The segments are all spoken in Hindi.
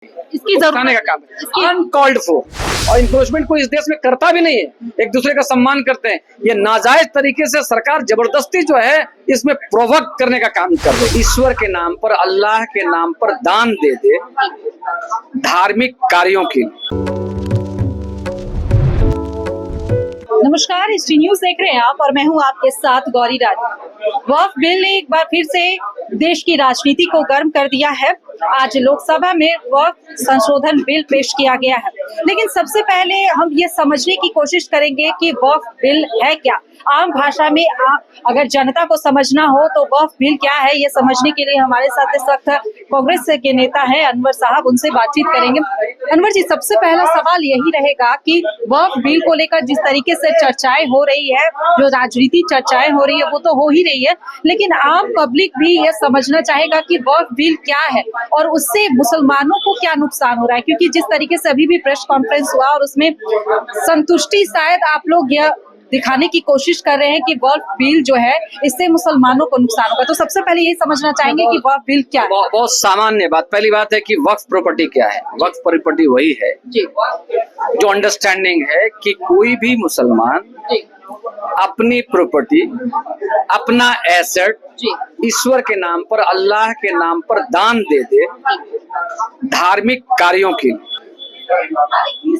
इसकी उकसाने का काम है, अनकॉल्ड फॉर। और इन्क्रोचमेंट कोई इस देश में करता भी नहीं है, एक दूसरे का सम्मान करते हैं। ये नाजायज तरीके से सरकार जबरदस्ती जो है इसमें प्रोवोक करने का काम कर रही है। ईश्वर के नाम पर, अल्लाह के नाम पर दान दे दे धार्मिक कार्यों की। नमस्कार, ST न्यूज देख रहे हैं आप और मैं हूं आपके साथ गौरी राज। वक्फ बिल ने एक बार फिर से देश की राजनीति को गर्म कर दिया है। आज लोकसभा में वक्फ संशोधन बिल पेश किया गया है, लेकिन सबसे पहले हम ये समझने की कोशिश करेंगे कि वक्फ बिल है क्या। आम भाषा में अगर जनता को समझना हो तो वक्फ बिल क्या है, ये समझने के लिए हमारे साथ इस वक्त कांग्रेस के नेता है अनवर साहब, उनसे बातचीत करेंगे। अनवर जी, सबसे पहला सवाल यही रहेगा कि वक्फ बिल को लेकर जिस तरीके से चर्चाएं हो रही है, जो राजनीति चर्चाएं हो रही है वो तो हो ही रही है, लेकिन आम पब्लिक भी ये समझना चाहेगा कि वक्फ बिल क्या है और उससे मुसलमानों को क्या नुकसान हो रहा है। क्योंकि जिस तरीके से अभी भी प्रेस कॉन्फ्रेंस हुआ और उसमें संतुष्टि शायद आप लोग यह दिखाने की कोशिश कर रहे हैं कि वक्फ बिल जो है इससे मुसलमानों को नुकसान होगा। तो सबसे पहले यही समझना चाहेंगे कि वक्फ बिल क्या है। बहुत सामान्य बात, पहली बात है कि वक्फ प्रॉपर्टी क्या है। वक्फ प्रॉपर्टी वही है जी, जो अंडरस्टैंडिंग है कि कोई भी मुसलमान अपनी प्रॉपर्टी, अपना एसेट ईश्वर के नाम पर, अल्लाह के नाम पर दान दे दे धार्मिक कार्यों की,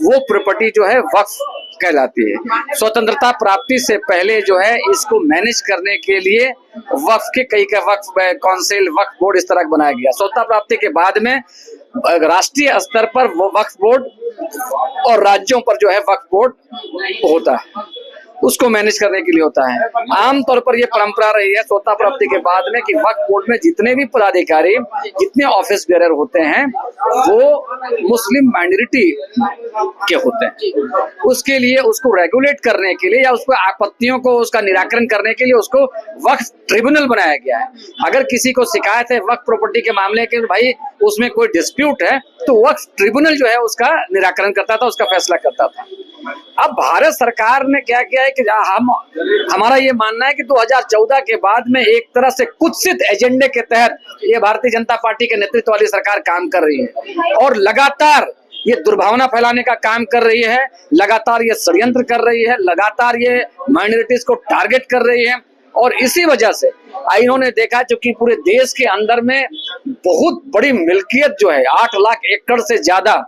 वो प्रॉपर्टी जो है वक्फ कहलाती है। स्वतंत्रता प्राप्ति से पहले जो है इसको मैनेज करने के लिए वक्फ के कई का वक्फ काउंसिल, वक्फ बोर्ड इस तरह बनाया गया। स्वतंत्रता प्राप्ति के बाद में राष्ट्रीय स्तर पर वो वक्फ बोर्ड और राज्यों पर जो है वक्फ बोर्ड होता है, उसको मैनेज करने के लिए होता है। आमतौर पर यह परंपरा रही है स्वतंत्रता प्राप्ति के बाद में कि वक्फ बोर्ड में जितने भी पदाधिकारी, जितने ऑफिस बेयरर होते हैं वो मुस्लिम माइनॉरिटी के होते हैं। उसके लिए उसको रेगुलेट करने के लिए या उसको आपत्तियों को उसका निराकरण करने के लिए उसको वक्फ ट्रिब्यूनल बनाया गया है। अगर किसी को शिकायत है वक्फ प्रॉपर्टी के मामले के, भाई उसमें कोई डिस्प्यूट है, तो वक्फ ट्रिब्यूनल जो है उसका निराकरण करता था, उसका फैसला करता था। अब भारत सरकार ने क्या किया है कि हमारा ये मानना है कि 2014 के बाद में एक तरह से कुत्सित एजेंडे के तहत ये भारतीय जनता पार्टी के नेतृत्व वाली सरकार काम कर रही है और लगातार ये दुर्भावना फैलाने का काम कर रही है, लगातार ये षड्यंत्र कर रही है, लगातार ये माइनॉरिटीज को टारगेट कर रही है। और इसी वजह से इन्होंने देखा चूंकि पूरे देश के अंदर में बहुत बड़ी मिल्कियत जो है 8 लाख एकड़ से ज्यादा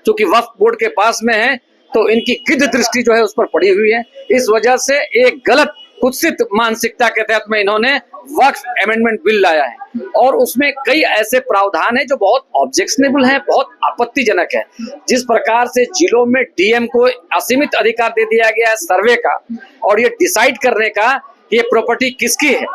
चूंकि वक्फ बोर्ड के पास में है, तो इनकी गिद्ध दृष्टि जो है उस पर पड़ी हुई है। इस वजह से एक गलत कुत्सित मानसिकता के तहत में इन्होंने वक्फ अमेंडमेंट बिल लाया है और उसमें कई ऐसे प्रावधान है जो बहुत ऑब्जेक्शनेबल है, बहुत आपत्तिजनक है। जिस प्रकार से जिलों में डीएम को असीमित अधिकार दे दिया गया है सर्वे का और ये डिसाइड करने का कि ये प्रॉपर्टी किसकी है,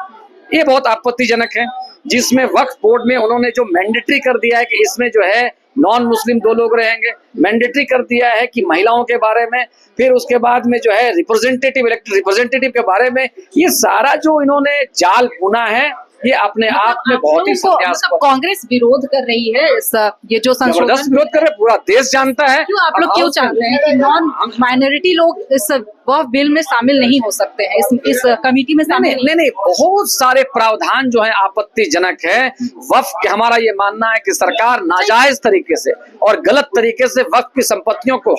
ये बहुत आपत्तिजनक है। जिसमें वक्फ बोर्ड में उन्होंने जो मैंडेटरी कर दिया है कि इसमें जो है नॉन मुस्लिम 2 लोग रहेंगे, मैंडेटरी कर दिया है कि महिलाओं के बारे में, फिर उसके बाद में जो है रिप्रेजेंटेटिव, इलेक्टेड रिप्रेजेंटेटिव के बारे में, ये सारा जो इन्होंने जाल बुना है ये अपने आप में बहुत ही मतलब कांग्रेस विरोध कर रही है इस ये जो जबरदस्त विरोध कर रहे हैं, पूरा देश जानता है। क्यों आप लोग क्यों चाहते हैं कि नॉन माइनॉरिटी लोग इस वक्फ बिल में शामिल नहीं हो सकते हैं, इस कमेटी में शामिल नहीं, बहुत सारे प्रावधान जो है आपत्तिजनक है। वक्फ के हमारा ये मानना है कि सरकार नाजायज तरीके से और गलत तरीके से वक्फ की संपत्तियों को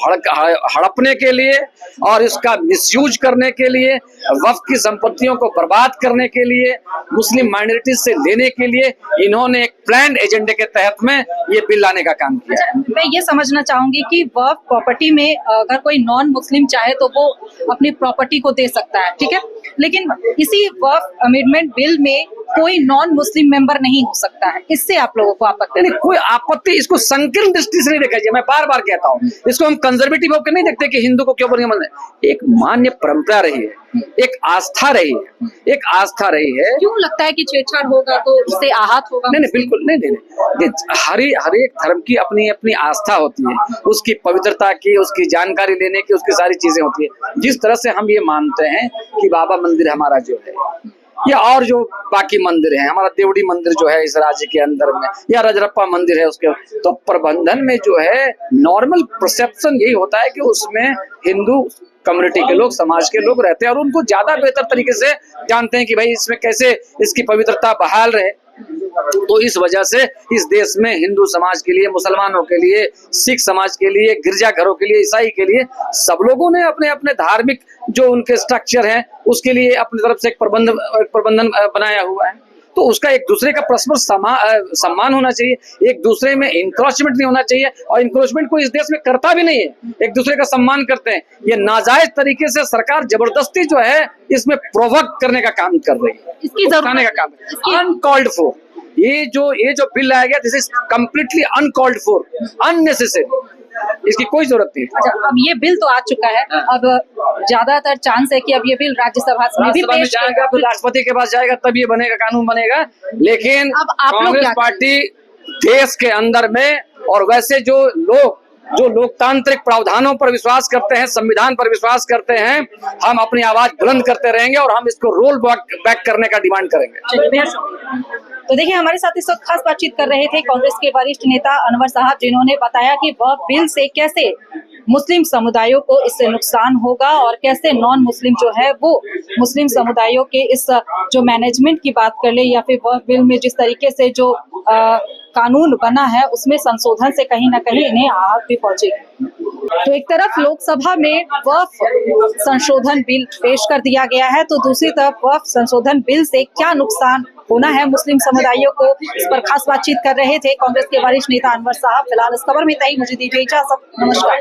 हड़पने के लिए और इसका मिसयूज करने के लिए, वक्फ की संपत्तियों को बर्बाद करने के लिए, मुस्लिम माइनॉरिटी से लेने के लिए इन्होंने एक प्लान एजेंडे के तहत में ये बिल लाने का काम किया है। मैं ये समझना चाहूंगी कि वक्फ प्रॉपर्टी में अगर कोई नॉन मुस्लिम चाहे तो वो अपनी प्रॉपर्टी को दे सकता है, ठीक है, लेकिन इसी वक्फ अमेंडमेंट बिल में कोई नॉन मुस्लिम मेंबर नहीं हो सकता है। इससे आप लोगों को आपत्ति नहीं, कोई आपत्ति, इसको संकीर्ण दृष्टि से नहीं देखा जाए। मैं बार बार कहता हूँ, इसको हम कंजर्वेटिव होकर नहीं देखते कि हिंदू को क्यों बोलिए मन। एक मान्य परंपरा रही है, एक आस्था रही है, एक आस्था रही है। क्यों लगता है कि छेड़छाड़ होगा तो उससे आहत होगा? नहीं, बिल्कुल नहीं। हर एक धर्म की अपनी अपनी आस्था होती है, उसकी पवित्रता की, उसकी जानकारी लेने की, उसकी सारी चीजें होती है। जिस तरह से हम ये मानते हैं कि बाबा मंदिर हमारा जो है या और जो बाकी मंदिर है, हमारा देवड़ी मंदिर जो है इस राज्य के अंदर में, या रजरप्पा मंदिर है उसके, तो प्रबंधन में जो है नॉर्मल परसेप्शन यही होता है कि उसमें हिंदू कम्युनिटी के लोग, समाज के लोग रहते हैं और उनको ज्यादा बेहतर तरीके से जानते हैं कि भाई इसमें कैसे इसकी पवित्रता बहाल रहे। तो इस वजह से इस देश में हिंदू समाज के लिए, मुसलमानों के लिए, सिख समाज के लिए, गिरजाघरों के लिए, ईसाई के लिए, सब लोगों ने अपने अपने धार्मिक जो उनके स्ट्रक्चर हैं उसके लिए अपनी तरफ से एक प्रबंधन बनाया हुआ है। तो उसका एक दूसरे का परस्पर सम्मान होना चाहिए, एक दूसरे में इंक्रोचमेंट नहीं होना चाहिए, और इंक्रोचमेंट कोई इस देश में करता भी नहीं है, एक दूसरे का सम्मान करते हैं। ये नाजायज तरीके से सरकार जबरदस्ती जो है इसमें प्रोवोक करने का काम कर रही है, इसकी जरूरत का काम है। अनकॉल्ड फॉर ये जो बिल लाया गया, this is completely uncalled for, unnecessary, इसकी कोई जरूरत नहीं। अच्छा, अब ये बिल तो आ चुका है, अब ज्यादातर चांस है कि अब ये बिल राज्यसभा में भी पेश जाएगा, फिर राष्ट्रपति के पास जाएगा, तब ये बनेगा, कानून बनेगा। लेकिन अब आप लोग कांग्रेस पार्टी देश के अंदर में, और वैसे जो लोकतांत्रिक प्रावधानों पर विश्वास करते हैं, संविधान पर विश्वास करते हैं, हम अपनी आवाज बुलंद करते रहेंगे और हम इसको रोल बैक करने का डिमांड करेंगे। तो देखिए, हमारे साथ इस वक्त खास बातचीत कर रहे थे कांग्रेस के वरिष्ठ नेता अनवर साहब, जिन्होंने बताया कि वह बिल से कैसे मुस्लिम समुदायों को इससे नुकसान होगा और कैसे नॉन मुस्लिम जो है वो मुस्लिम समुदायों के इस जो मैनेजमेंट की बात कर ले, या फिर वह बिल में जिस तरीके से जो कानून बना है उसमें संशोधन से कहीं ना कहीं इन्हें आहत भी पहुंचेगी। तो एक तरफ लोकसभा में वक्फ संशोधन बिल पेश कर दिया गया है, तो दूसरी तरफ वक्फ संशोधन बिल से क्या नुकसान होना है मुस्लिम समुदायों को, इस पर खास बातचीत कर रहे थे कांग्रेस के वरिष्ठ नेता अनवर साहब। फिलहाल इस खबर में इतना ही, मुझे दीजिए इजाजत, नमस्कार।